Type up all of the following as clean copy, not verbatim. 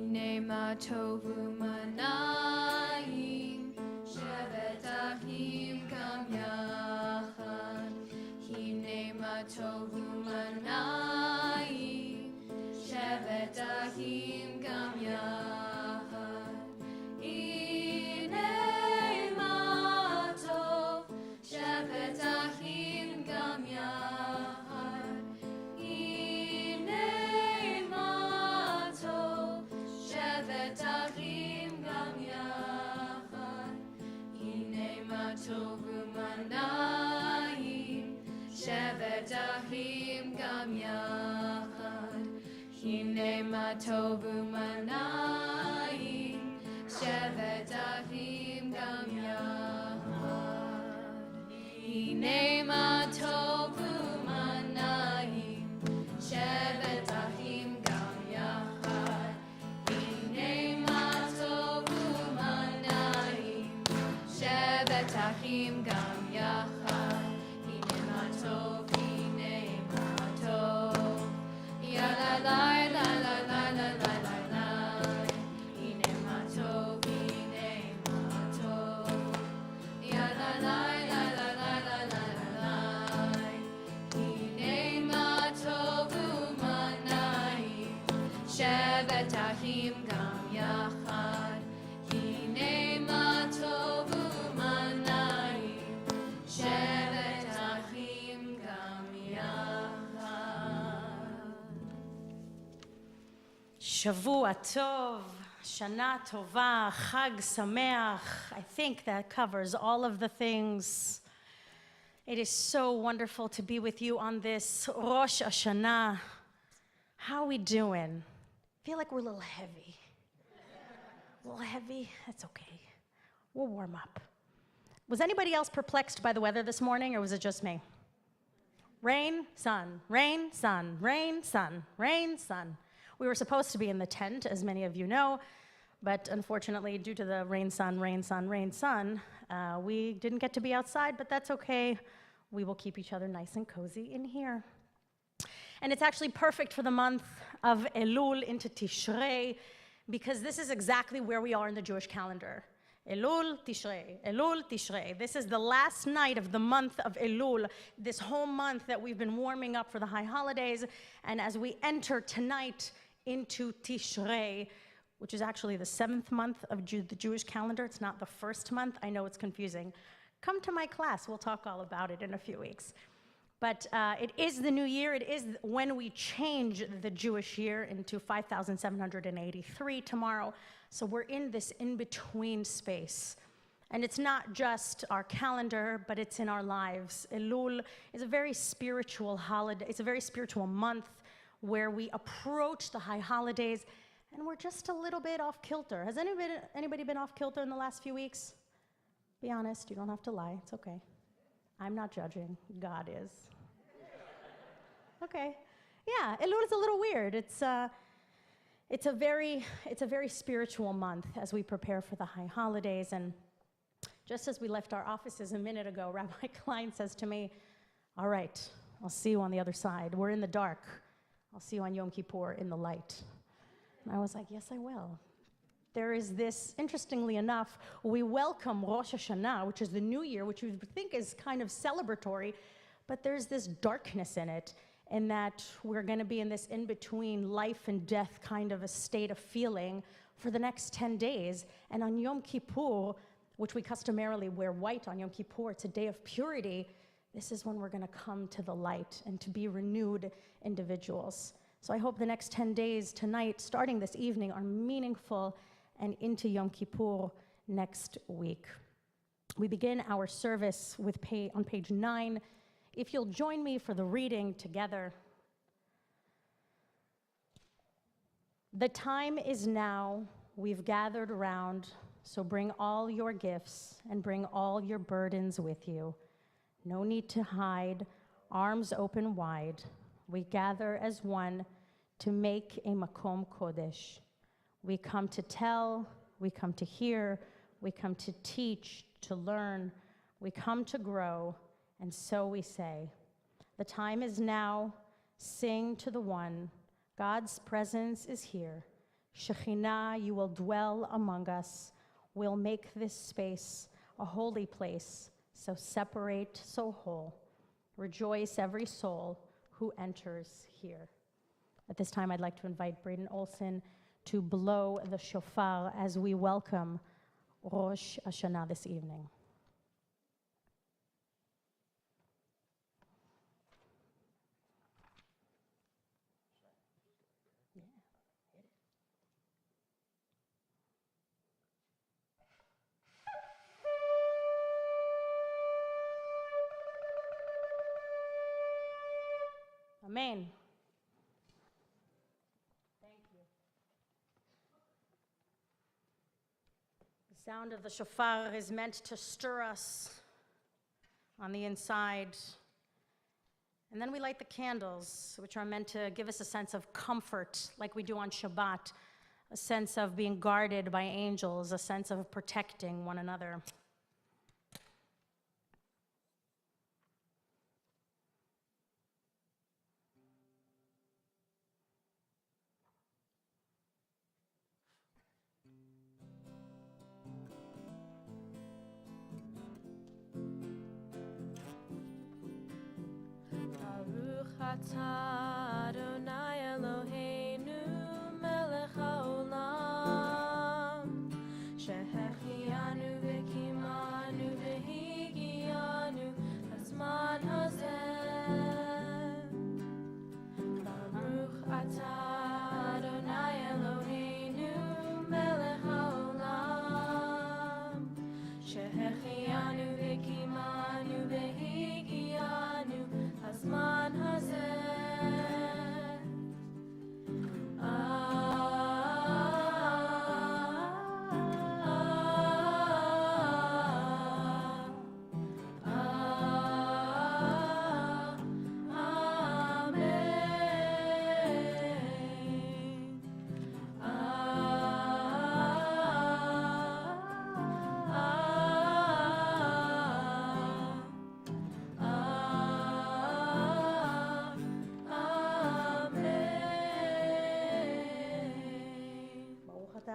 Hine ma tovu manayim, shevet achim gam yachad. Hine ma tovu manayim, shevet achim gam yachad. Hine ma tov, shevet achim gam yachad. Hine ma tov, shevet achim gam yachad. Hine ma tovu manayim, shevet achim gam yachad. Hine ma tovu manayim, shevet achim gam yachad. Hine ma tovu manayim, shevet achim gam yachad. Hine ma tovu manayim, shevet achim gam yachad. Hine ma tov, hine ma tov. Ya la la la la la la la la la. Hine ma tov, hine ma tov. Ya la la la la la la la la la. Hine ma tovu manayim, shevet achim gam yachad. Hine ma tovu manayim, shevet achim gam yachad. Shavua Tov, Shana Tova, Chag Sameach. I think that covers all of the things. It is so wonderful to be with you on this Rosh Hashana. How are we doing? I feel like we're a little heavy. A little heavy? That's okay. We'll warm up. Was anybody else perplexed by the weather this morning, or was it just me? Rain, sun, rain, sun, rain, sun, rain, sun. We were supposed to be in the tent, as many of you know, but unfortunately, due to the rain, sun, rain, sun, rain, sun, we didn't get to be outside, but that's okay. We will keep each other nice and cozy in here. And it's actually perfect for the month of Elul into Tishrei, because this is exactly where we are in the Jewish calendar. Elul, Tishrei, Elul, Tishrei. This is the last night of the month of Elul, this whole month that we've been warming up for the high holidays. And as we enter tonight into Tishrei, which is actually the 7th month of the Jewish calendar, it's not the first month. I know it's confusing. Come to my class. We'll talk all about it in a few weeks. But it is the new year. It is when we change the Jewish year into 5,783 tomorrow. So we're in this in-between space. And it's not just our calendar, but it's in our lives. Elul is a very spiritual holiday. It's a very spiritual month where we approach the high holidays, and we're just a little bit off kilter. Has anybody been off kilter in the last few weeks? Be honest, you don't have to lie. It's okay. I'm not judging. God is. Okay. Yeah, Elul is a little weird. It's a very spiritual month as we prepare for the high holidays. And just as we left our offices a minute ago, Rabbi Klein says to me, "All right, I'll see you on the other side. We're in the dark. I'll see you on Yom Kippur in the light." And I was like, yes, I will. There is this, interestingly enough, we welcome Rosh Hashana, which is the new year, which we think is kind of celebratory, but there's this darkness in it, in that we're going to be in this in-between life and death kind of a state of feeling for the next 10 days. And on Yom Kippur, which we customarily wear white on Yom Kippur, it's a day of purity. This is when we're going to come to the light and to be renewed individuals. So I hope the next 10 days tonight, starting this evening, are meaningful and into Yom Kippur next week. We begin our service with on page 9. If you'll join me for the reading together. The time is now, we've gathered around, so bring all your gifts and bring all your burdens with you. No need to hide, arms open wide. We gather as one to make a Makom Kodesh. We come to tell, we come to hear, we come to teach, to learn, we come to grow, and so we say, the time is now, sing to the one, God's presence is here. Shekhinah, you will dwell among us. We'll make this space a holy place, so separate, so whole. Rejoice every soul who enters here. At this time, I'd like to invite Braden Olson to blow the shofar as we welcome Rosh Hashana this evening. Amen. Thank you. The sound of the shofar is meant to stir us on the inside. And then we light the candles, which are meant to give us a sense of comfort, like we do on Shabbat, a sense of being guarded by angels, a sense of protecting one another. Baruch atah Adonai Eloheinu melech haolam shehechianu v'kimanu v'higianu hazman hazeh. Baruch atah Adonai Eloheinu melech haolam shehechianu v'kimanu v'higianu hazman hazeh.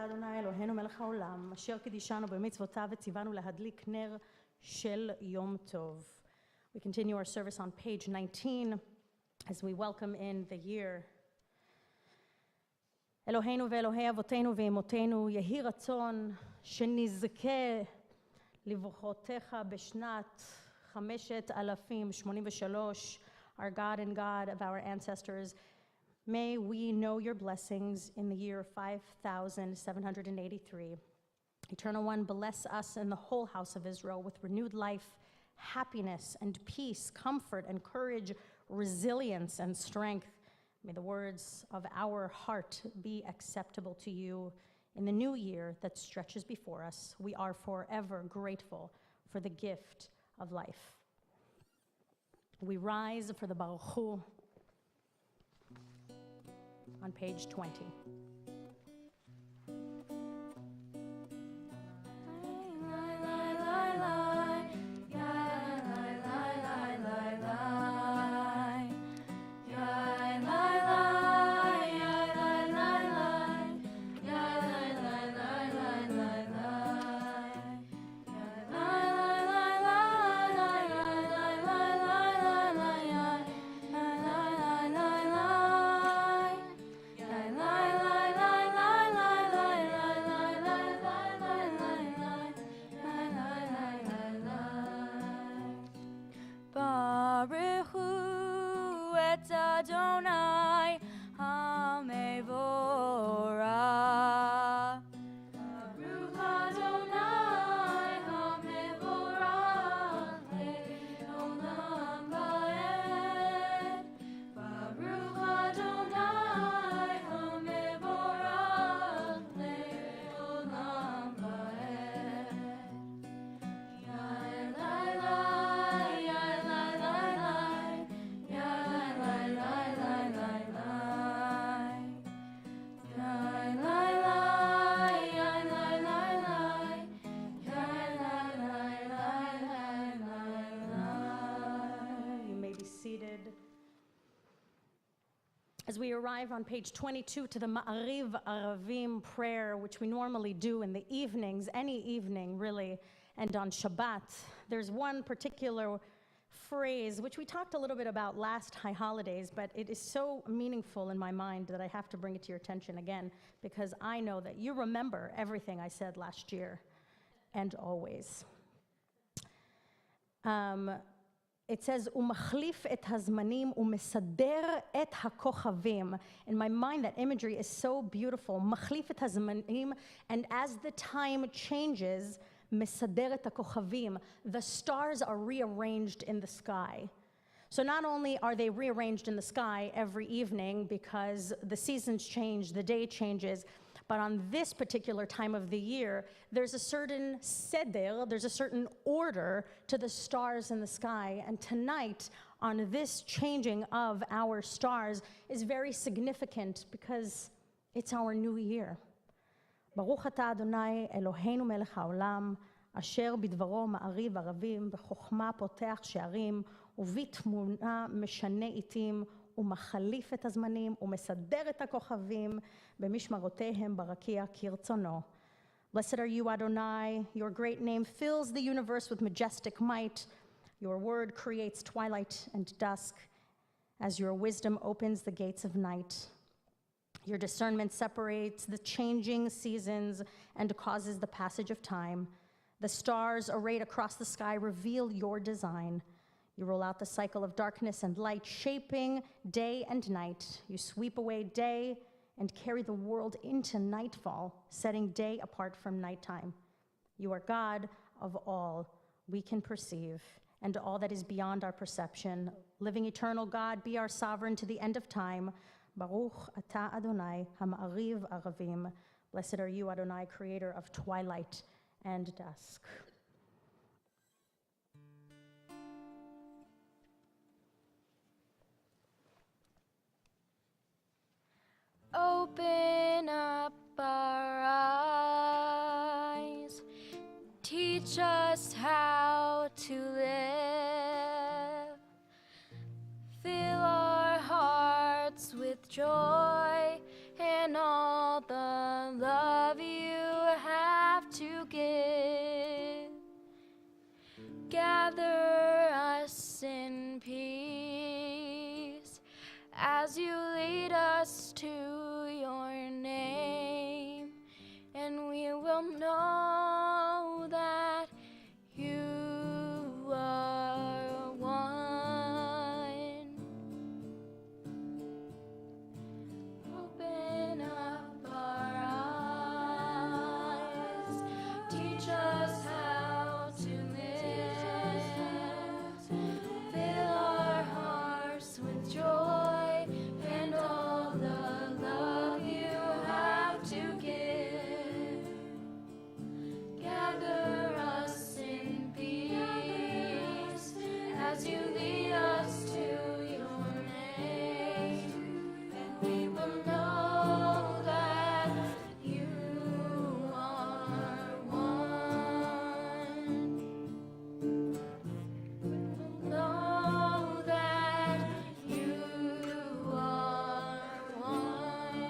אדוני אלוהינו מלך העולם, אשר קידישנו במצוותיו וציוונו להדליק נר של יום טוב. We continue our service on page 19 as we welcome in the year. אלוהינו ואלוהי אבותינו ואמותינו, יהי רצון שנזכה לברוכותיך בשנת 5083, our God and God of our ancestors. May we know your blessings in the year 5783. Eternal One, bless us and the whole house of Israel with renewed life, happiness and peace, comfort and courage, resilience and strength. May the words of our heart be acceptable to you in the new year that stretches before us. We are forever grateful for the gift of life. We rise for the Baruch Hu on page 20. La we arrive on page 22 to the Ma'ariv Aravim prayer, which we normally do in the evenings, any evening really, and on Shabbat, there's one particular phrase, which we talked a little bit about last High Holidays, but it is so meaningful in my mind that I have to bring it to your attention again, because I know that you remember everything I said last year and always. It says, "Umachlif et hazmanim umesader et hakochavim." In my mind, that imagery is so beautiful. Machlif et hazmanim, and as the time changes, mesader et hakochavim, the stars are rearranged in the sky. So not only are they rearranged in the sky every evening because the seasons change, the day changes, but on this particular time of the year, there's a certain seder, there's a certain order to the stars in the sky. And tonight, on this changing of our stars, is very significant because it's our new year. Baruch atah Adonai Eloheinu melech haolam, asher bidvaro ma'ariv aravim, b'chokhma potech she'arim, ובתמונה משנה עיתים ומחליף את הזמנים ומסדר את הכוכבים במשמרותיהם ברקיע כרצונו. Blessed are you, Adonai. Your great name fills the universe with majestic might. Your word creates twilight and dusk as your wisdom opens the gates of night. Your discernment separates the changing seasons and causes the passage of time. The stars arrayed across the sky reveal your design. You roll out the cycle of darkness and light, shaping day and night. You sweep away day and carry the world into nightfall, setting day apart from nighttime. You are God of all we can perceive and all that is beyond our perception. Living eternal God, be our sovereign to the end of time. Baruch atah Adonai ha'ma'ariv aravim. Blessed are you, Adonai, creator of twilight and dusk. Open up our eyes, teach us how to live, fill our hearts with joy and all the love you have to give. Gather us in peace as you lead us to your name, and we will know that you are one. Open up our eyes, teach us how to live, fill our hearts with joy and all the love you have to give. Gather us in peace as you lead us to your name, and we will know that you are one. Know that you are one.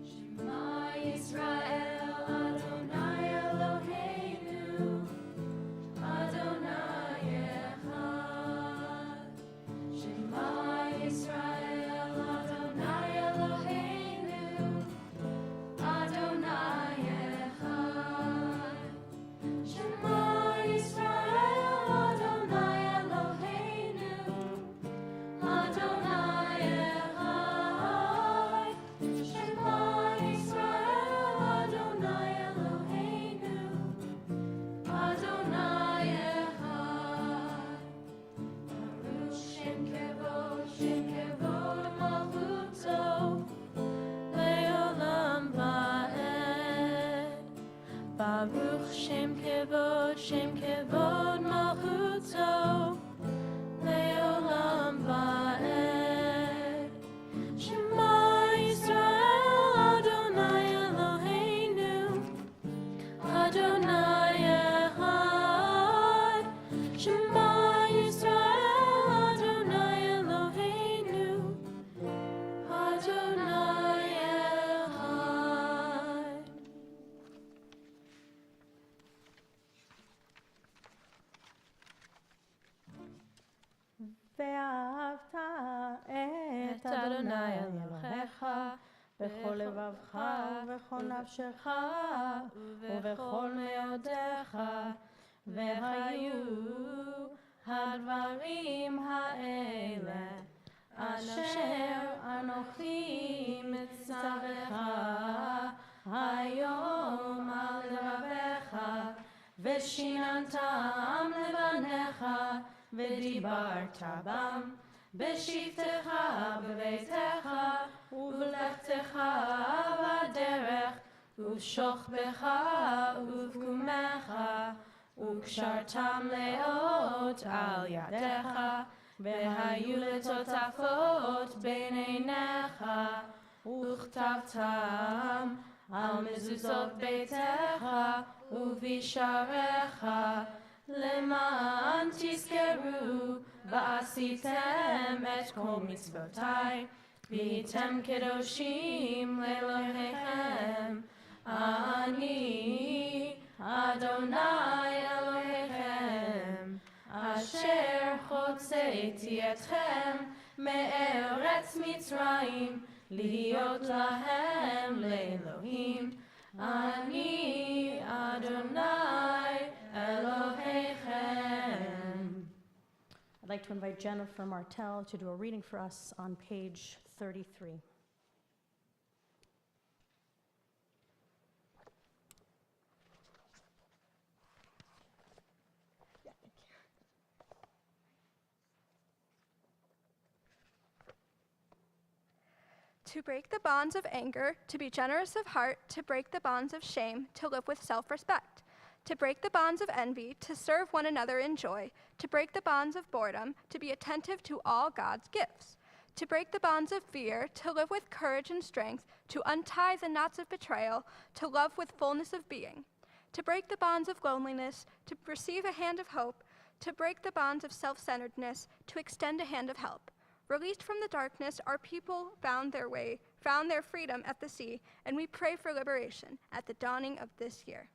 Shema Yisrael, Adonai Eloheinu, Adonai Echad. Shema Yisrael, Adonai Eloheinu, Adonai Echad. Shema Yisrael, Adonai Eloheinu, Adonai Echad. Shema Yisrael, Adonai Eloheinu, Adonai Echad. Baruch Shem Kevod Malchuto, Le'olam Va'ed. Baruch Shem Kevod Malchuto, Le'olam Va'ed. Shema Yisrael, Adonai Eloheinu, Adonai Echad. Shema Yisrael, Adonai ואהבת את אדוני אלוהיך בכל לבבך ובכל נפשך ובכל מאודיך, והיו הדברים האלה אשר אנוכי מצווך היום על לבביך, ושיננתם לבניך ודיברת בם בשבתך בביתך ובלכתך בדרך ובשוכבך ובקומך, וקשרתם לאות על ידיך, והיו לטוטפות בין עיניך, וכתבתם על מזוזות ביתך ובשעריך, למען תזכרו ועשיתם את כל מצוותיי, והייתם קדושים לאלוהיכם. אני אדוני אלוהיכם, אשר הוצאתי אתכם מארץ מצרים, להיות להם לאלוהים. אני אדוני Elohechem. I'd like to invite Jennifer Martel to do a reading for us on page 33. To break the bonds of anger, to be generous of heart, to break the bonds of shame, to live with self-respect, to break the bonds of envy, to serve one another in joy, to break the bonds of boredom, to be attentive to all God's gifts, to break the bonds of fear, to live with courage and strength, to untie the knots of betrayal, to love with fullness of being, to break the bonds of loneliness, to receive a hand of hope, to break the bonds of self-centeredness, to extend a hand of help. Released from the darkness, our people found their freedom at the sea, and we pray for liberation at the dawning of this year.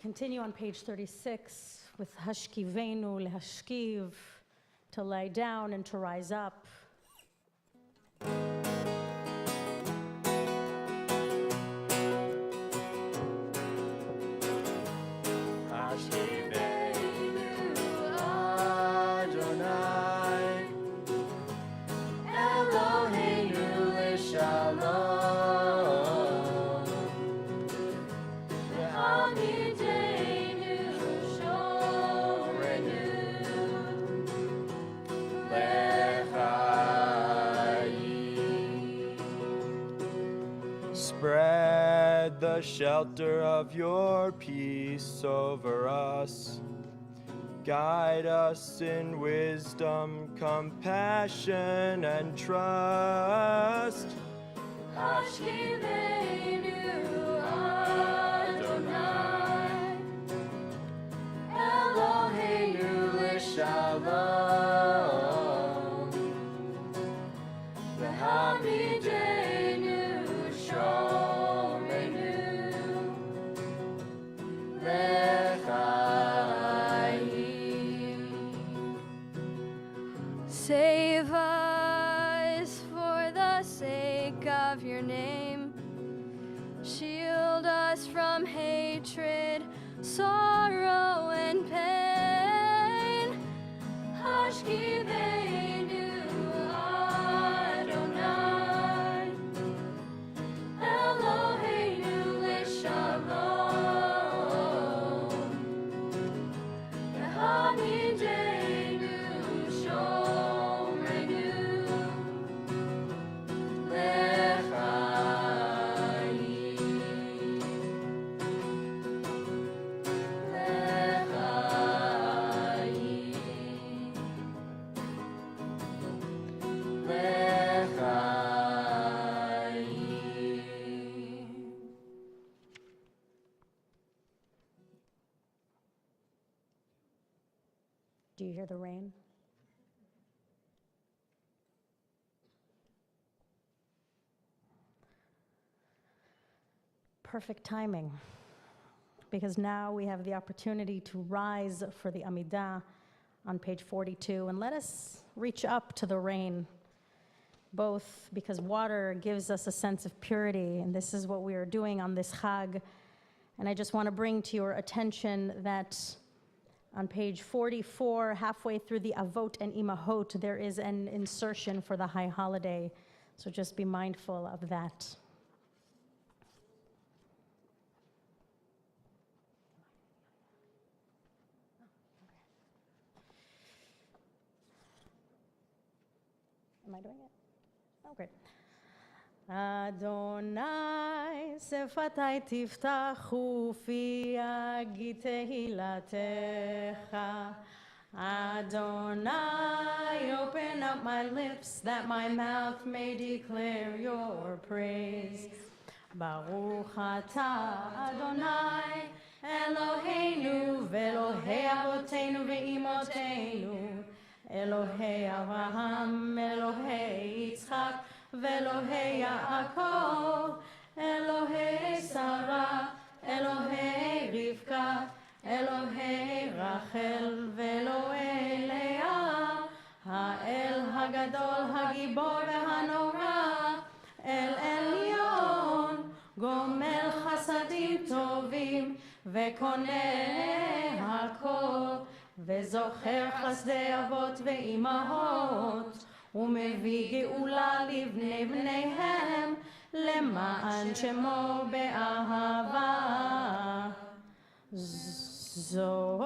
Continue on page 36 with Hashkivenu, lehashkiv, to lie down and to rise up. Spread the shelter of your peace over us. Guide us in wisdom, compassion, and trust. Hashkivenu Adonai, Eloheinu l'shalom, v'hamidenu shomenu l'chaim. Save us for the Do you hear the rain? Perfect timing, because now we have the opportunity to rise for the Amidah on page 42, and let us reach up to the rain, both because water gives us a sense of purity, and this is what we are doing on this Chag. And I just want to bring to your attention that on page 44, halfway through the Avot and Imahot, there is an insertion for the high holiday, so just be mindful of that. Am I doing it? Oh, great. Adonai, שפתי תפתח ופי אגיד תהילתך. Adonai, open up my lips that my mouth may declare your praise. Baruch atah Adonai, Eloheinu ve'Elohei avoteinu ve'imotenu, Elohei Avraham, Elohei Yitzchak, ve'Elohei Yaakov, Elohei Sarah, Elohei Rivka, Elohei Rachel, ve'Elohei Leah, Ha'el Hagadol, Hagibor ve'Hanora, El Elyon, Gomel Chasadim Tovim, ve'Koneh Hakol, וזוכר חסדי אבות ואימהות, ומביא גאולה לבני בניהם, למען שמו באהבה.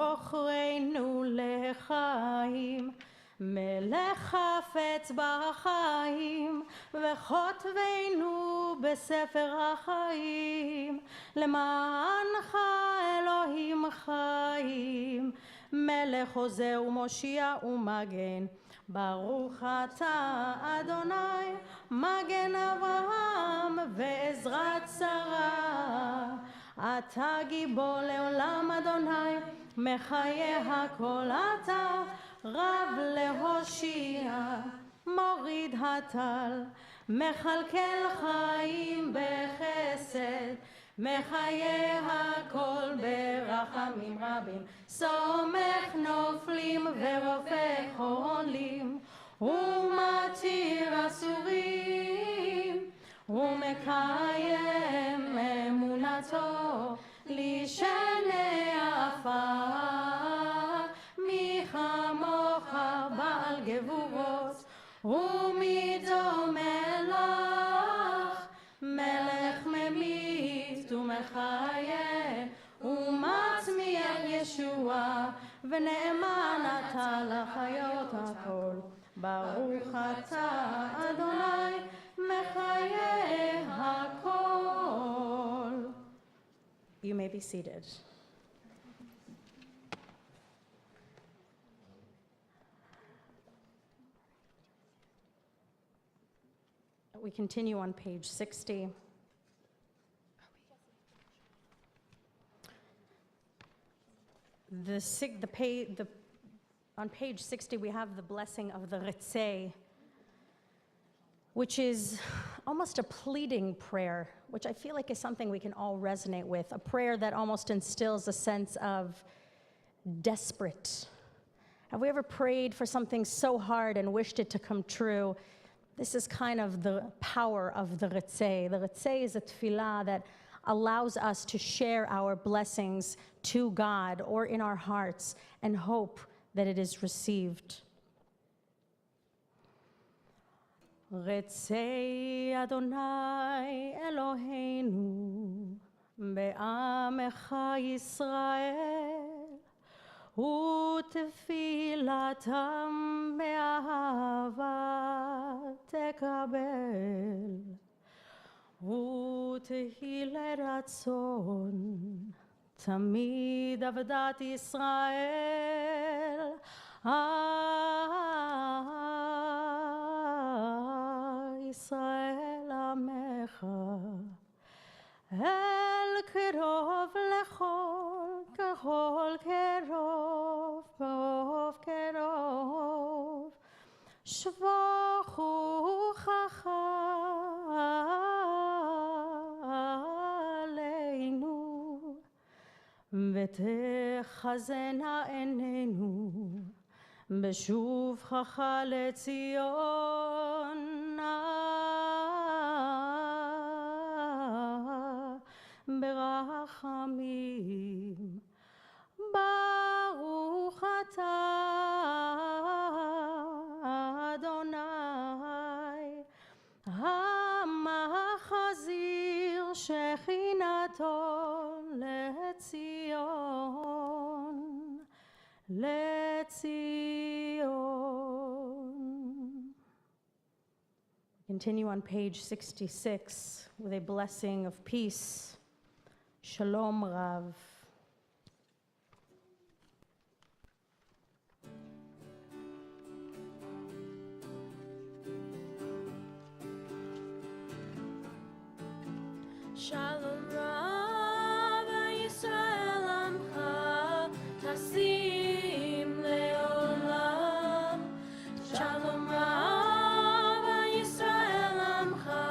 זוכרנו לחיים, מלך חפץ בחיים, וכותבנו בספר החיים, למענך אלוהים חיים, מלך עוזר ומושיע ומגן. ברוך אתה אדוני, מגן אברהם ועזרת שרה. אתה גיבור לעולם אדוני, מחיה הכל אתה, רב להושיע, מוריד הטל, מכלכל חיים בחסד, מחיה הכל ברחמים רבים, סומך נופלים ורופא חולים, ומתיר אסורים, ומקיים אמונתו לשני עפר. מי כמוך בעל גבורות ומידו מלך, מלך ממית ומחיה ומצמיח ישועה, ונאמן אתה לחיות הכל. ברוך אתה אדוני, מחיה הכל. You may be seated. We continue on page 60. On page 60, we have the blessing of the Ritzei, which is almost a pleading prayer, which I feel like is something we can all resonate with, a prayer that almost instills a sense of desperate. Have we ever prayed for something so hard and wished it to come true? This is kind of the power of the Ritzei. The Ritzei is a tefillah that allows us to share our blessings to God or in our hearts and hope that it is received. Ritzei Adonai Eloheinu be'amecha Yisrael, ותפילתם באהבה תקבל, ותהי לרצון תמיד עבדת ישראל. ישראל עמך, אל קרוב לכל, ככל קרוב, ברוב קרוב. שבח רוחך עלינו, ותחזינה עינינו בשובך לציון. ברחמים ברוך אתה אדוני, המחזיר שכינתו לציון, לציון. Continue on page 66 with a blessing of peace. Shalom Rav. Shalom Rav Yisrael Amcha Tasim Leolam. Shalom Rav Yisrael Amcha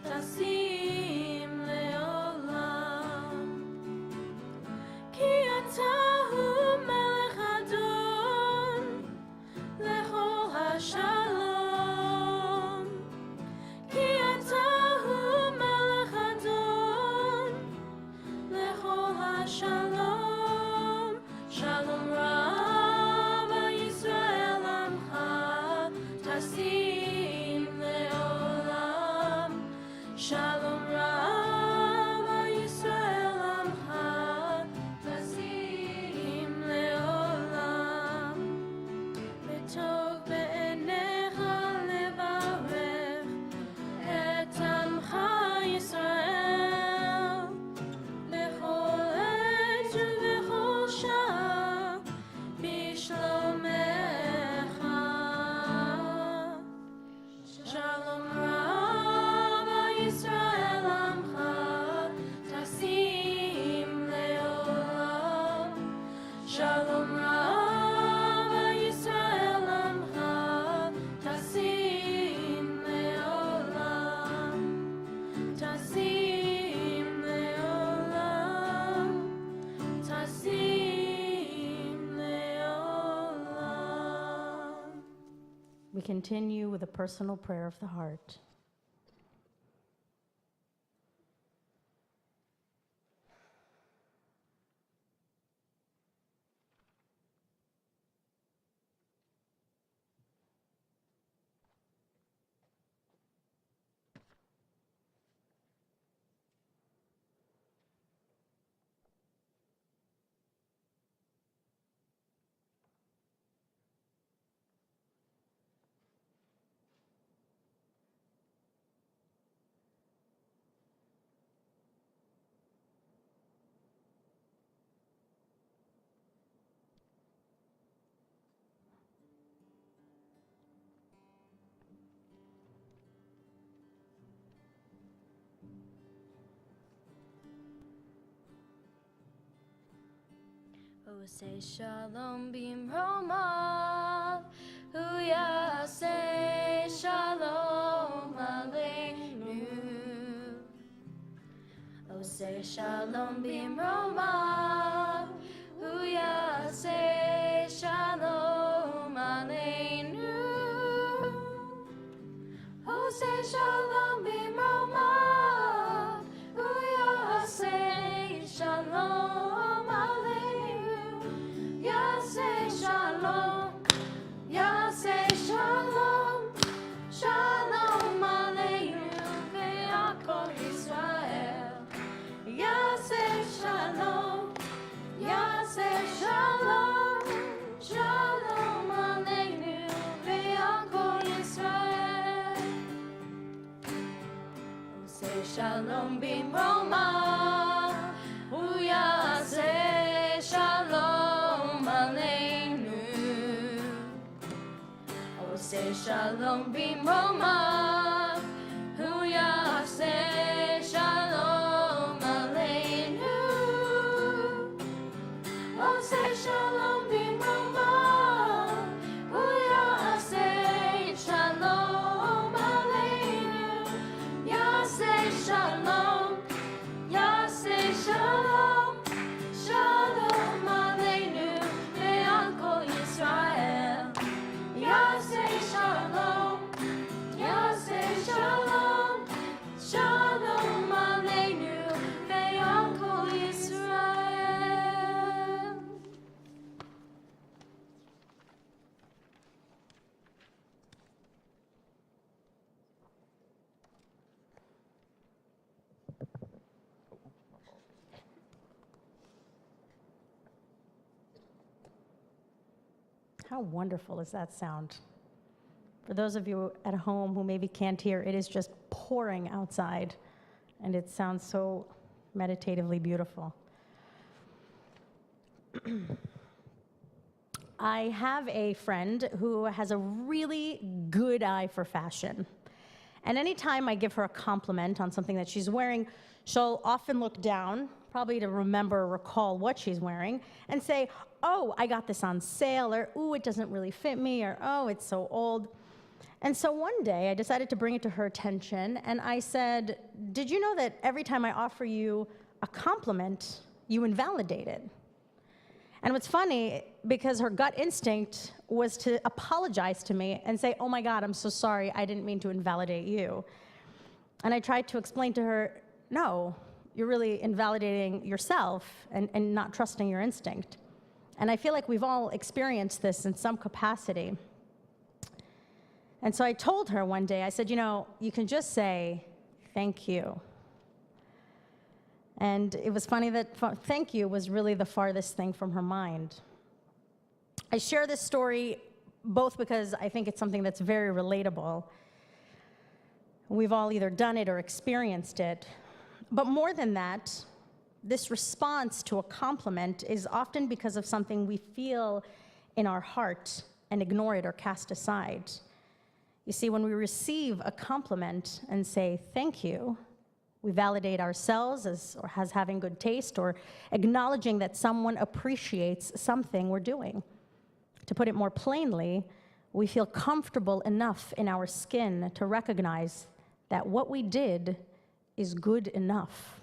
Tasim Leolam. Ki ata hu melech adon lechol hashalom. Ki ata hu melech adon lechol hashalom. Shalom Rav Yisrael Amcha Tasim Leolam. Shalom Rav Yisrael Amcha Tasim Leolam. B'tov be'enecha levarech et amcha Yisrael b'chol עת ובכל שעה בשלומך. Shalom Rav Yisrael Amcha Tasim Leolam. Shalom Rav Yisrael Amcha Tasim Leolam. Tasim Leolam. Tasim Leolam. We continue with a personal prayer of the heart. Say shalom bimromav, hu yaseh shalom aleinu. Oh, say shalom bimromav, hu yaseh shalom aleinu. Oh, say shalom bimromav, hu yaseh shalom aleinu. Yaseh shalom, yaseh shalom, shalom aleinu ve'akol Yisrael. Yaseh shalom, yaseh shalom, shalom aleinu ve'akol Yisrael. Say shalom bimromav, hu yaseh shalom aleinu. Oh, say shalom bimromav, hu yaseh shalom aleinu. Oh, say shalom bimromav, hu yaseh How wonderful is that sound? For those of you at home who maybe can't hear, it is just pouring outside, and it sounds so meditatively beautiful. I have a friend who has a really good eye for fashion. And anytime I give her a compliment on something that she's wearing, she'll often look down, probably to remember or recall what she's wearing, and say, oh, I got this on sale, or ooh, it doesn't really fit me, or oh, it's so old. And so one day I decided to bring it to her attention, and I said, did you know that every time I offer you a compliment, you invalidate it? And what's funny, because her gut instinct was to apologize to me and say, oh my God, I'm so sorry, I didn't mean to invalidate you. And I tried to explain to her, no, you're really invalidating yourself and not trusting your instinct. And I feel like we've all experienced this in some capacity. And so I told her one day, I said, you know, you can just say, thank you. And it was funny that thank you was really the farthest thing from her mind. I share this story both because I think it's something that's very relatable. We've all either done it or experienced it. But more than that, this response to a compliment is often because of something we feel in our heart and ignore it or cast aside. You see, when we receive a compliment and say thank you, we validate ourselves as having good taste or acknowledging that someone appreciates something we're doing. To put it more plainly, we feel comfortable enough in our skin to recognize that what we did is good enough.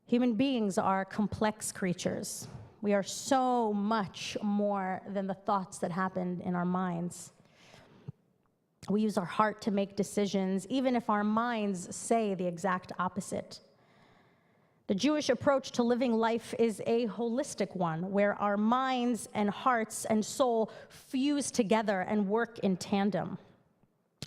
Human beings are complex creatures. We are so much more than the thoughts that happen in our minds. We use our heart to make decisions, even if our minds say the exact opposite. The Jewish approach to living life is a holistic one, where our minds and hearts and soul fuse together and work in tandem.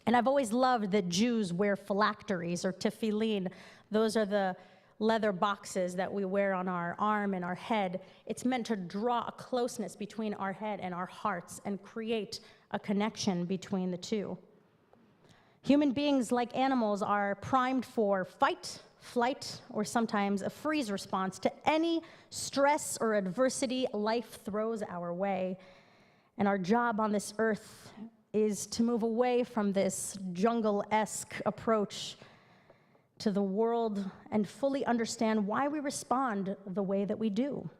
And I've always loved that Jews wear phylacteries or tefillin. Those are the leather boxes that we wear on our arm and our head. It's meant to draw a closeness between our head and our hearts and create a connection between the two. Human beings, like animals, are primed for fight, flight, or sometimes a freeze response to any stress or adversity life throws our way. And our job on this earth is to move away from this jungle-esque approach to the world and fully understand why we respond the way that we do.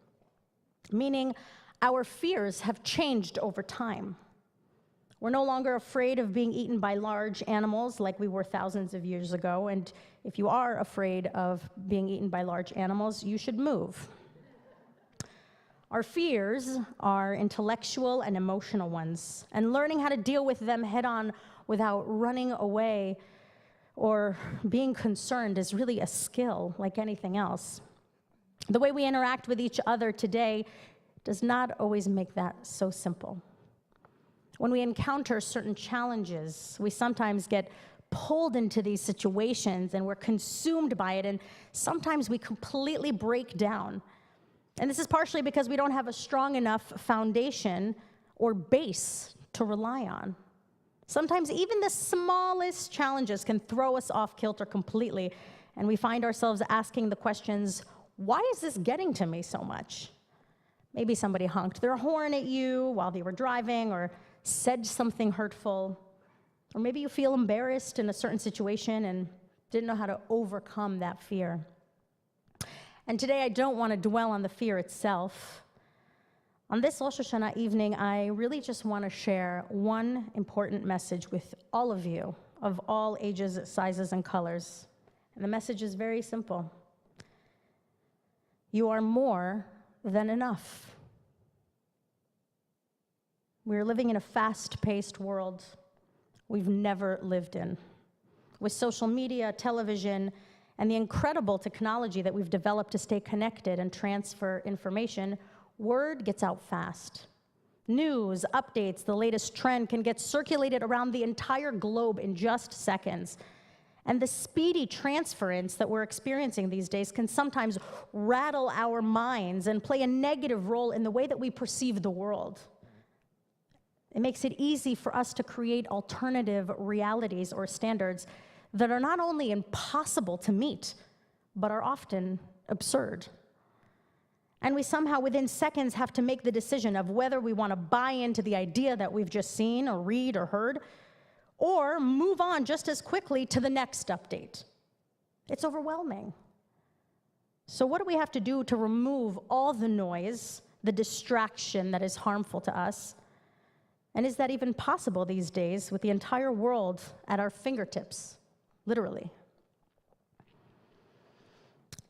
Meaning, our fears have changed over time. We're no longer afraid of being eaten by large animals like we were thousands of years ago, and if you are afraid of being eaten by large animals, you should move. Our fears are intellectual and emotional ones, and learning how to deal with them head-on without running away or being concerned is really a skill like anything else. The way we interact with each other today does not always make that so simple. When we encounter certain challenges, we sometimes get pulled into these situations and we're consumed by it, and sometimes we completely break down. And this is partially because we don't have a strong enough foundation or base to rely on. Sometimes even the smallest challenges can throw us off kilter completely, and we find ourselves asking the questions, why is this getting to me so much? Maybe somebody honked their horn at you while they were driving, or said something hurtful, or maybe you feel embarrassed in a certain situation and didn't know how to overcome that fear. And today I don't want to dwell on the fear itself. On this Rosh Hashana evening, I really just want to share one important message with all of you, of all ages, sizes, and colors. And the message is very simple. You are more than enough. We're living in a fast-paced world we've never lived in. With social media, television, and the incredible technology that we've developed to stay connected and transfer information, word gets out fast. News, updates, the latest trend can get circulated around the entire globe in just seconds. And the speedy transference that we're experiencing these days can sometimes rattle our minds and play a negative role in the way that we perceive the world. It makes it easy for us to create alternative realities or standards that are not only impossible to meet, but are often absurd. And we somehow, within seconds, have to make the decision of whether we want to buy into the idea that we've just seen or read or heard, or move on just as quickly to the next update. It's overwhelming. So what do we have to do to remove all the noise, the distraction that is harmful to us? And is that even possible these days with the entire world at our fingertips, literally?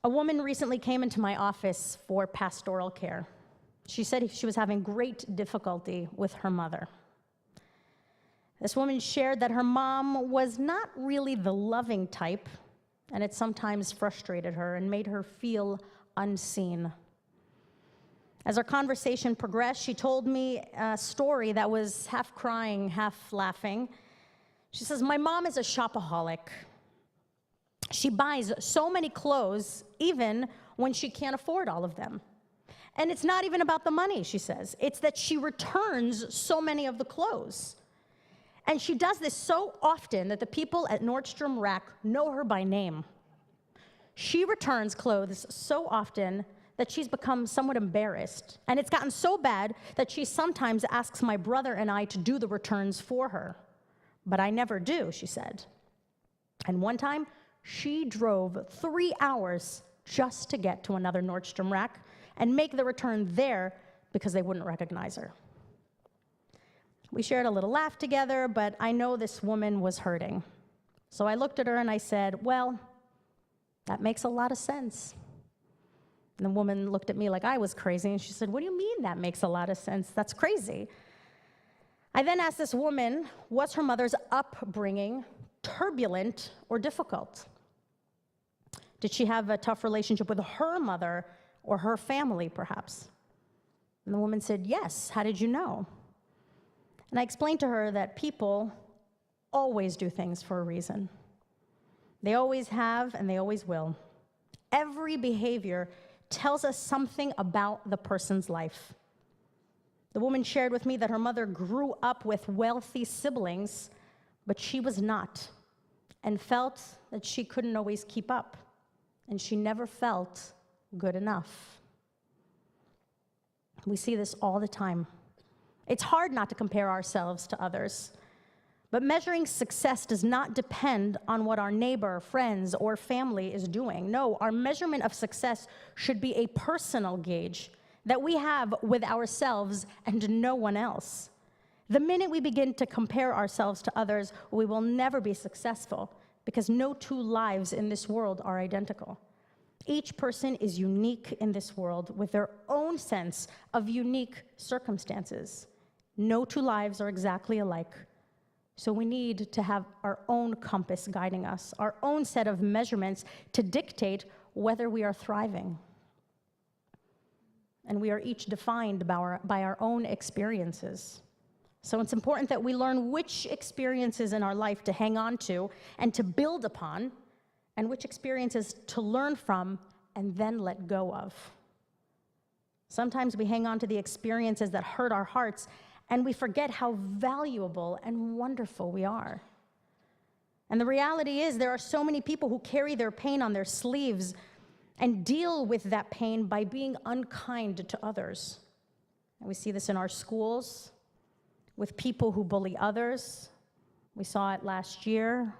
A woman recently came into my office for pastoral care. She said she was having great difficulty with her mother. This woman shared that her mom was not really the loving type, and it sometimes frustrated her and made her feel unseen. As our conversation progressed, she told me a story that was half crying, half laughing. She says, "My mom is a shopaholic. She buys so many clothes, even when she can't afford all of them. And it's not even about the money," she says. "It's that she returns so many of the clothes. And she does this so often that the people at Nordstrom Rack know her by name. She returns clothes so often that she's become somewhat embarrassed. And it's gotten so bad that she sometimes asks my brother and I to do the returns for her. But I never do," she said. And one time, she drove 3 hours just to get to another Nordstrom Rack and make the return there because they wouldn't recognize her. We shared a little laugh together, but I know this woman was hurting. So I looked at her and I said, "Well, that makes a lot of sense." And the woman looked at me like I was crazy, and she said, "What do you mean that makes a lot of sense? That's crazy." I then asked this woman, was her mother's upbringing turbulent or difficult? Did she have a tough relationship with her mother or her family, perhaps? And the woman said, "Yes. How did you know?" And I explained to her that people always do things for a reason. They always have, and they always will. Every behavior tells us something about the person's life. The woman shared with me that her mother grew up with wealthy siblings, but she was not, and felt that she couldn't always keep up, and she never felt good enough. We see this all the time. It's hard not to compare ourselves to others, but measuring success does not depend on what our neighbor, friends, or family is doing. No, our measurement of success should be a personal gauge that we have with ourselves and no one else. The minute we begin to compare ourselves to others, we will never be successful because no two lives in this world are identical. Each person is unique in this world with their own sense of unique circumstances. No two lives are exactly alike. So we need to have our own compass guiding us, our own set of measurements to dictate whether we are thriving. And we are each defined by our own experiences. So it's important that we learn which experiences in our life to hang on to and to build upon, and which experiences to learn from and then let go of. Sometimes we hang on to the experiences that hurt our hearts, and we forget how valuable and wonderful we are. And the reality is there are so many people who carry their pain on their sleeves and deal with that pain by being unkind to others. And we see this in our schools, with people who bully others. We saw it last year,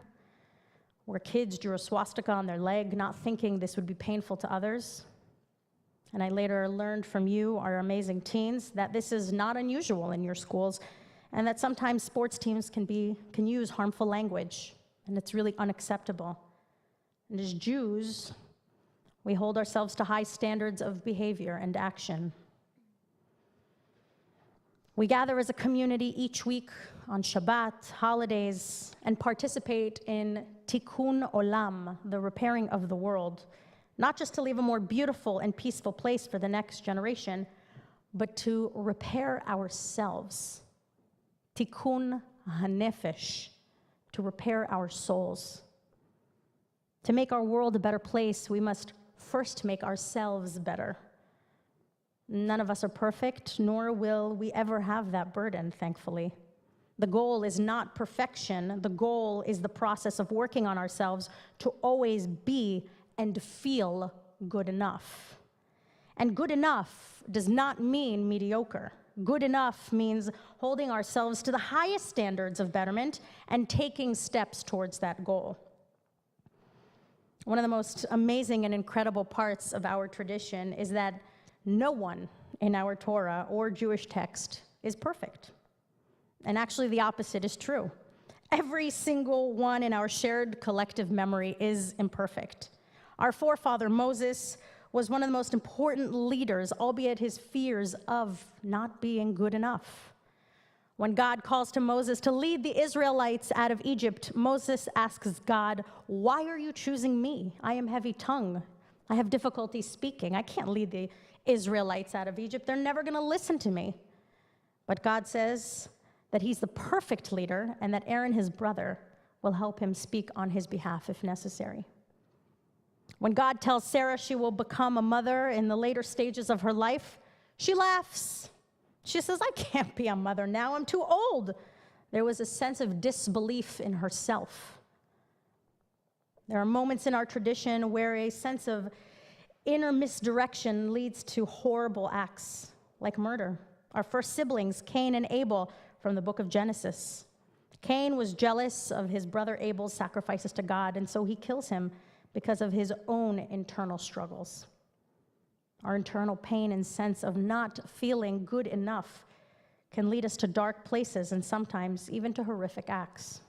where kids drew a swastika on their leg, not thinking this would be painful to others. And I later learned from you, our amazing teens, that this is not unusual in your schools, and that sometimes sports teams can use harmful language, and it's really unacceptable. And as Jews, we hold ourselves to high standards of behavior and action. We gather as a community each week on Shabbat, holidays, and participate in Tikkun Olam, the repairing of the world, not just to leave a more beautiful and peaceful place for the next generation, but to repair ourselves. Tikkun HaNefesh, to repair our souls. To make our world a better place, we must first make ourselves better. None of us are perfect, nor will we ever have that burden, thankfully. The goal is not perfection. The goal is the process of working on ourselves to always be and feel good enough. And good enough does not mean mediocre. Good enough means holding ourselves to the highest standards of betterment and taking steps towards that goal. One of the most amazing and incredible parts of our tradition is that no one in our Torah or Jewish text is perfect. And actually, the opposite is true. Every single one in our shared collective memory is imperfect. Our forefather Moses was one of the most important leaders, albeit his fears of not being good enough. When God calls to Moses to lead the Israelites out of Egypt, Moses asks God, "Why are you choosing me? I am heavy-tongued. I have difficulty speaking. I can't lead the Israelites out of Egypt. They're never going to listen to me." But God says that he's the perfect leader and that Aaron, his brother, will help him speak on his behalf if necessary. When God tells Sarah she will become a mother in the later stages of her life, she laughs. She says, "I can't be a mother now. I'm too old." There was a sense of disbelief in herself. There are moments in our tradition where a sense of inner misdirection leads to horrible acts like murder. Our first siblings, Cain and Abel, from the book of Genesis. Cain was jealous of his brother Abel's sacrifices to God, and so he kills him because of his own internal struggles. Our internal pain and sense of not feeling good enough can lead us to dark places and sometimes even to horrific acts.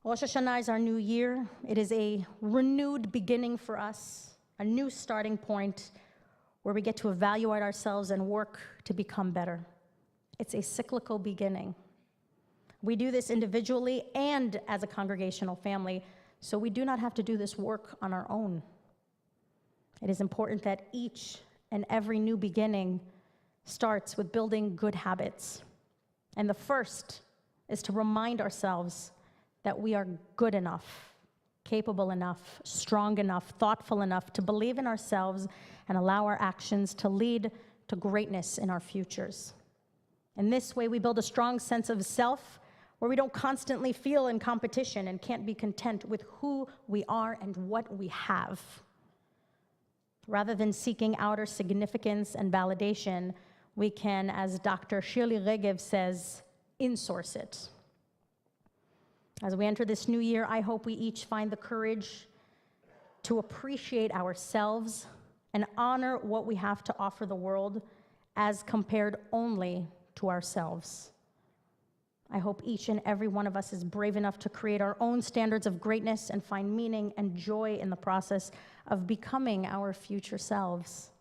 Rosh Hashana is our new year. It is a renewed beginning for us, a new starting point where we get to evaluate ourselves and work to become better. It's a cyclical beginning. We do this individually and as a congregational family, so we do not have to do this work on our own. It is important that each and every new beginning starts with building good habits. And the first is to remind ourselves that we are good enough, capable enough, strong enough, thoughtful enough to believe in ourselves and allow our actions to lead to greatness in our futures. In this way, we build a strong sense of self where we don't constantly feel in competition and can't be content with who we are and what we have. Rather than seeking outer significance and validation, we can, as Dr. Shirley Regev says, insource it. As we enter this new year, I hope we each find the courage to appreciate ourselves and honor what we have to offer the world as compared only to ourselves. I hope each and every one of us is brave enough to create our own standards of greatness and find meaning and joy in the process of becoming our future selves.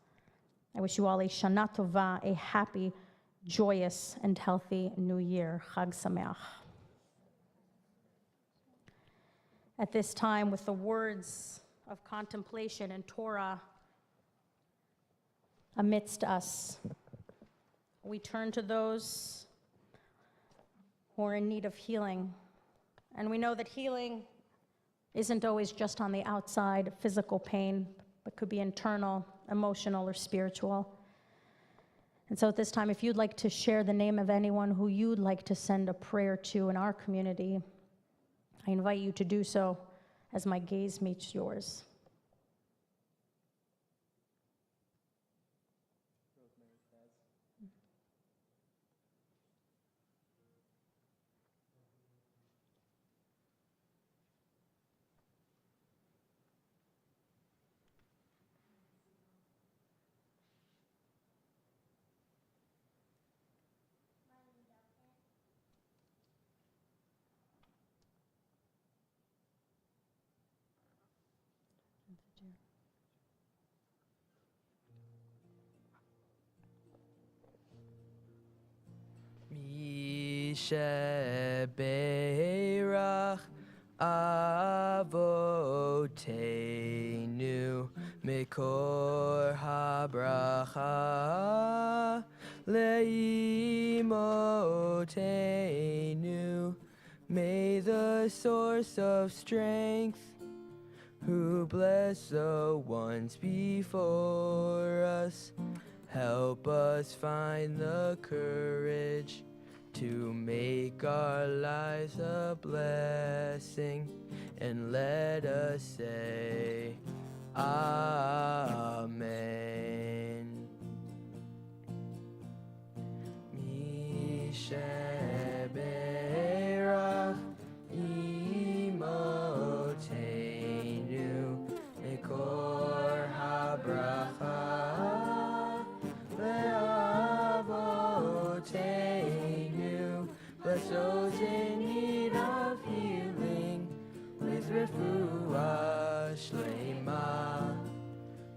I wish you all a Shana Tova, a happy, joyous, and healthy new year. Chag Sameach. At this time, with the words of contemplation and Torah amidst us, we turn to those who are in need of healing. And we know that healing isn't always just on the outside, physical pain, but could be internal, emotional, or spiritual. And so at this time, if you'd like to share the name of anyone who you'd like to send a prayer to in our community, I invite you to do so as my gaze meets yours. Mi shebeirach avoteinu mikor habracha leimotenu. May the source of strength who bless the ones before us. Help us find the courage to make our lives a blessing, and let us say, Amen. Misheberach imotenu mekor habracha leavotenu. Bless those in need of healing with refuah shlema,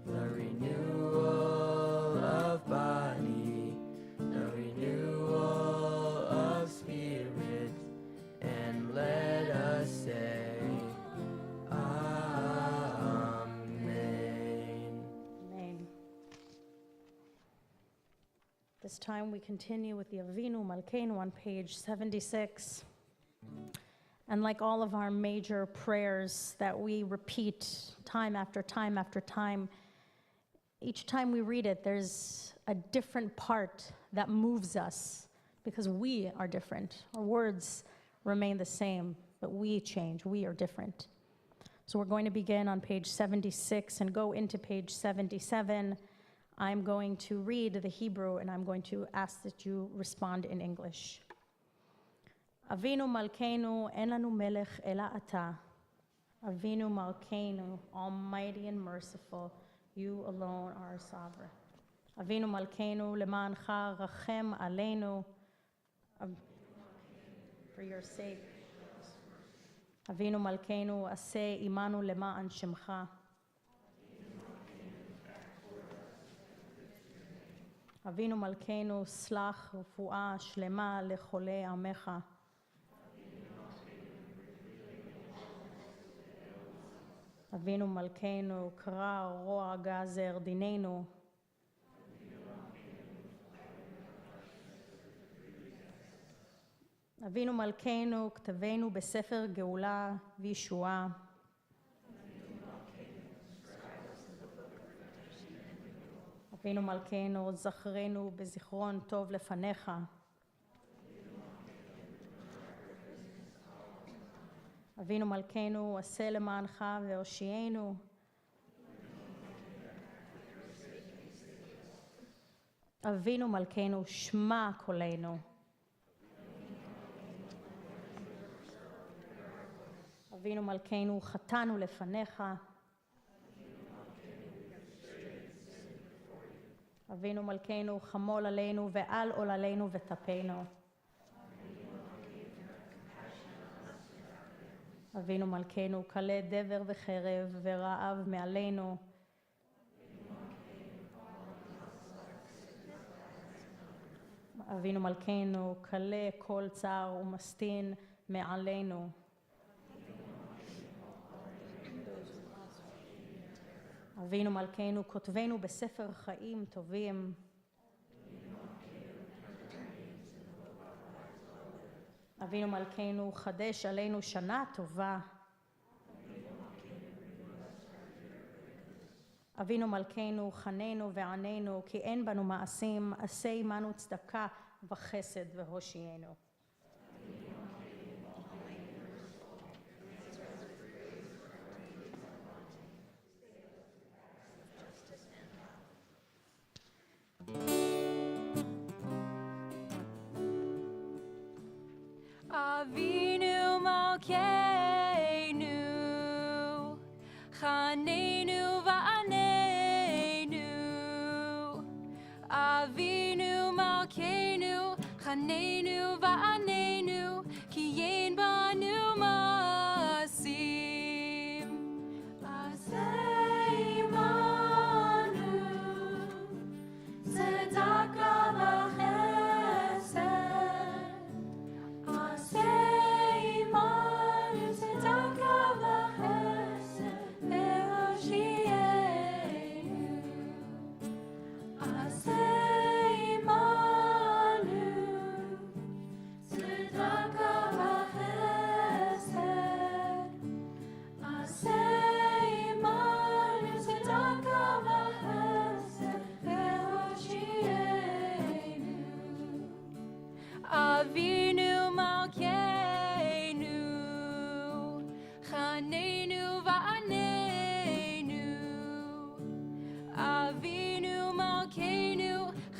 the renewal of body, the renewal of spirit, and let us say, Amen. Amen. This time we continue with the Avinu Malkeinu on page 76. And like all of our major prayers that we repeat time after time after time, each time we read it, there's a different part that moves us because we are different. Our words remain the same, but we change. We are different. So we're going to begin on page 76 and go into page 77. I'm going to read the Hebrew, and I'm going to ask that you respond in English. Avinu Malkeinu, en lanu melech ela ata. Avinu Malkeinu, almighty and merciful, you alone are sovereign. Avinu Malkeinu, lemancha rachem aleinu. For your sake. Avinu Malkeinu, aseh imanu lema'an shemcha. Avinu Malkeinu, slach refuah shlema lechole amecha. Avinu Malkeinu, kra roa gazer dinenu. Avinu Malkeinu, כתבנו בספר גאולה וישועה. אבינו מלכנו, זכרנו בזיכרון טוב לפניך. אבינו מלכנו, עשה למענך והושיענו. אבינו מלכנו, שמע קולנו. אבינו מלכנו, חטאנו לפניך. אבינו מלכנו, חמול עלינו ועל עוללינו וטפנו. אבינו מלכנו, כלה דבר וחרב ורעב מעלינו. אבינו מלכנו, כלה כל צער ומסטין מעלינו. אבינו מלכנו, כותבנו בספר חיים טובים. אבינו מלכנו, חדש עלינו שנה טובה. אבינו מלכנו, חננו ועננו, כי אין בנו מעשים, עשה עמנו צדקה וחסד והושיענו. Avinu Malkeinu, Chanenu va'anenu. Avinu Malkeinu, Chanenu va'anenu, ki yein banu masim. Aseh imanu, tzedaka v'chesed.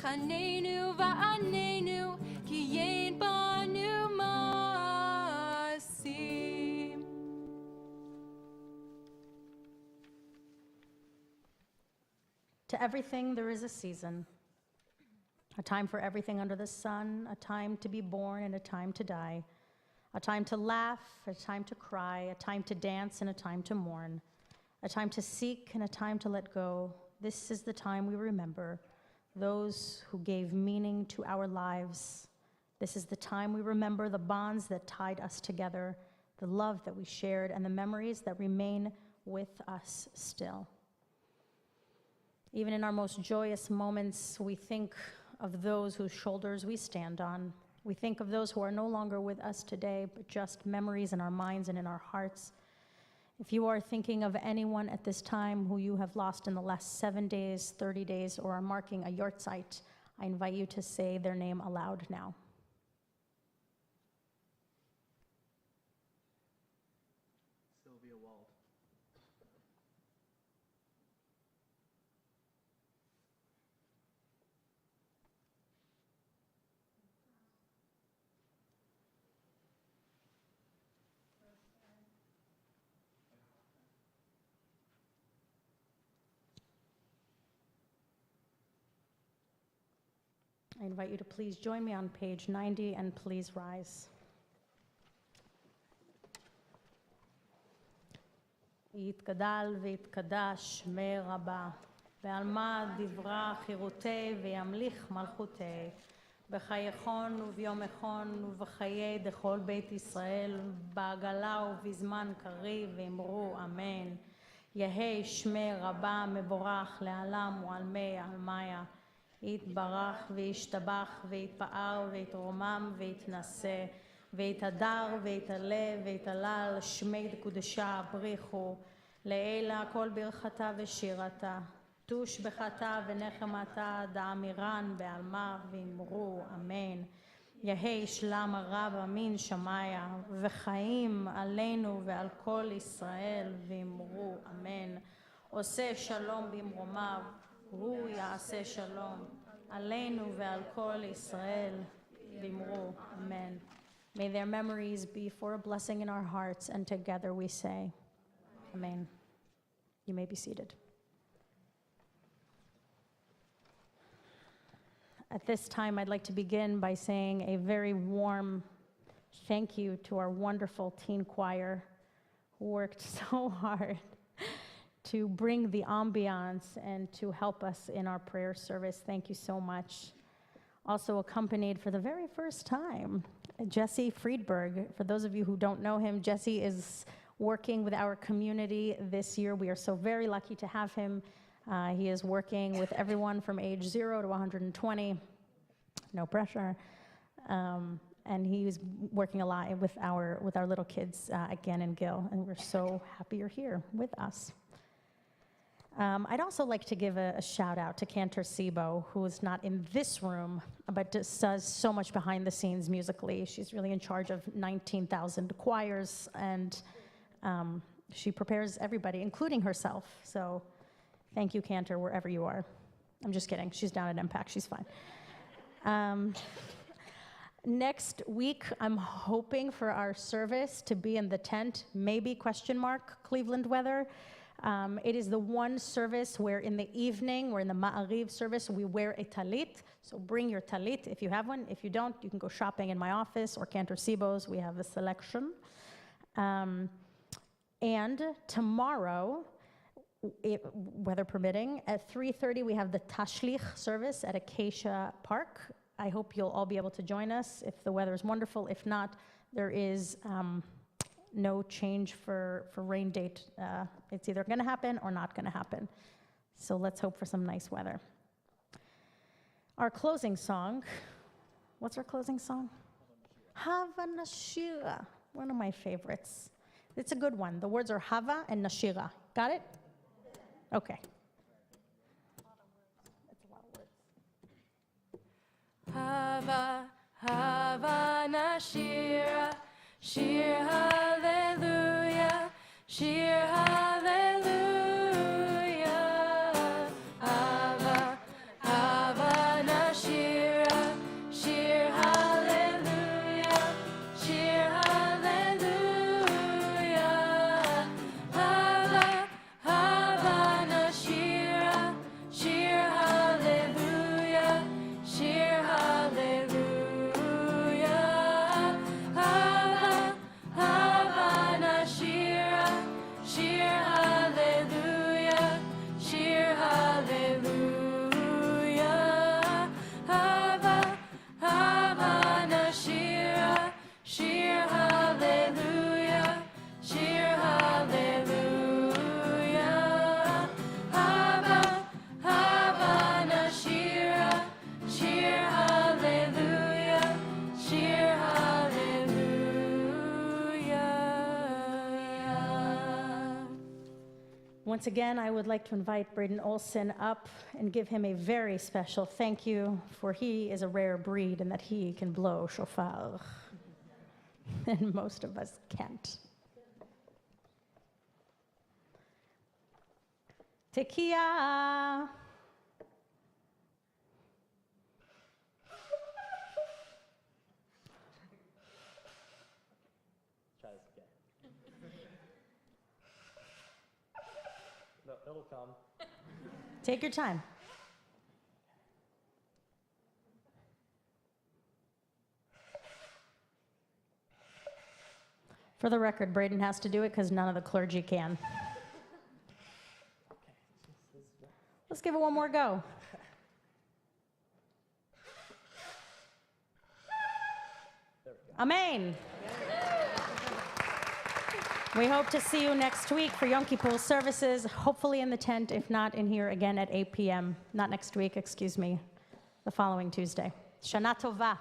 חננו ועננו, כי אין בנו מעשים. To everything there is a season, a time for everything under the sun, a time to be born and a time to die, a time to laugh, a time to cry, a time to dance and a time to mourn, a time to seek and a time to let go. This is the time we remember those who gave meaning to our lives. This is the time we remember the bonds that tied us together, the love that we shared, and the memories that remain with us still. Even in our most joyous moments, we think of those whose shoulders we stand on. We think of those who are no longer with us today, but just memories in our minds and in our hearts. If you are thinking of anyone at this time who you have lost in the last 7 days, 30 days, or are marking a yortzeit, I invite you to say their name aloud now. Sylvia Wald. I invite you to please join me on page 90 and please rise. יתגדל ויתקדש שמי רבה, בעלמא דברה חירותי וימליך מלכותי, בחייכון וביומכון ובחיי דכל בית ישראל, בעגלה ובזמן קריב ואמרו אמן. יהי שמי רבה מבורך לעלם ועלמי עלמיה, יתברך וישתבח ויתפאר ויתרומם ויתנשא, ויתהדר ויתעלה ויתהלל שמי קודשה בריחו, לעילה כל ברכתה ושירתה, תוש בחתה ונחמתה דאמירן בעלמה ואמרו אמן. יהי שלם הרב אמין שמיה, וחיים עלינו ועל כל ישראל ואמרו אמן. עושה שלום במרומיו, הוא יעשה שלום עלינו ועל כל ישראל ואמרו amen. May their memories be for a blessing in our hearts, and together we say amen. You may be seated. At this time, I'd like to begin by saying a very warm thank you to our wonderful teen choir who worked so hard to bring the ambiance and to help us in our prayer service. Thank you so much. Also accompanied for the very first time, Jesse Friedberg. For those of you who don't know him, Jesse is working with our community this year. We are so very lucky to have him. He is working with everyone from age 0 to 120. No pressure. And he's working a lot with our little kids again in Gil, and we're so happy you're here with us. I'd also like to give a shout out to Cantor Sibo, who is not in this room, but does so much behind the scenes musically. She's really in charge of 19,000 choirs, and she prepares everybody, including herself. So thank you, Cantor, wherever you are. I'm just kidding. She's down at Impact. She's fine. Next week, I'm hoping for our service to be in the tent, maybe ? Cleveland weather. It is the one service where in the evening, or in the Ma'ariv service, we wear a talit. So bring your talit if you have one. If you don't, you can go shopping in my office or Cantor Sibo's. We have a selection. And tomorrow, weather permitting, at 3:30 we have the Tashlich service at Acacia Park. I hope you'll all be able to join us if the weather is wonderful. If not, there is no change for rain date. It's either going to happen or not going to happen. So let's hope for some nice weather. Our closing song, what's our closing song? Hava Nashira, one of my favorites. It's a good one. The words are Hava and Nashira. Got it? Okay. Hava, Hava Nashira, Shir Hallelujah, Shir Hallelujah. Hava, Hava Nashira. Once again, I would like to invite Braden Olson up and give him a very special thank you, for he is a rare breed in that he can blow shofar, and most of us can't. Tekiah. Try this again. No, it'll come. Take your time. For the record, Braden has to do it because none of the clergy can. Let's give it one more go. Amen. We hope to see you next week for Yom Kippur services, hopefully in the tent, if not in here again at 8 p.m. Not next week, excuse me, the following Tuesday. Shana Tova.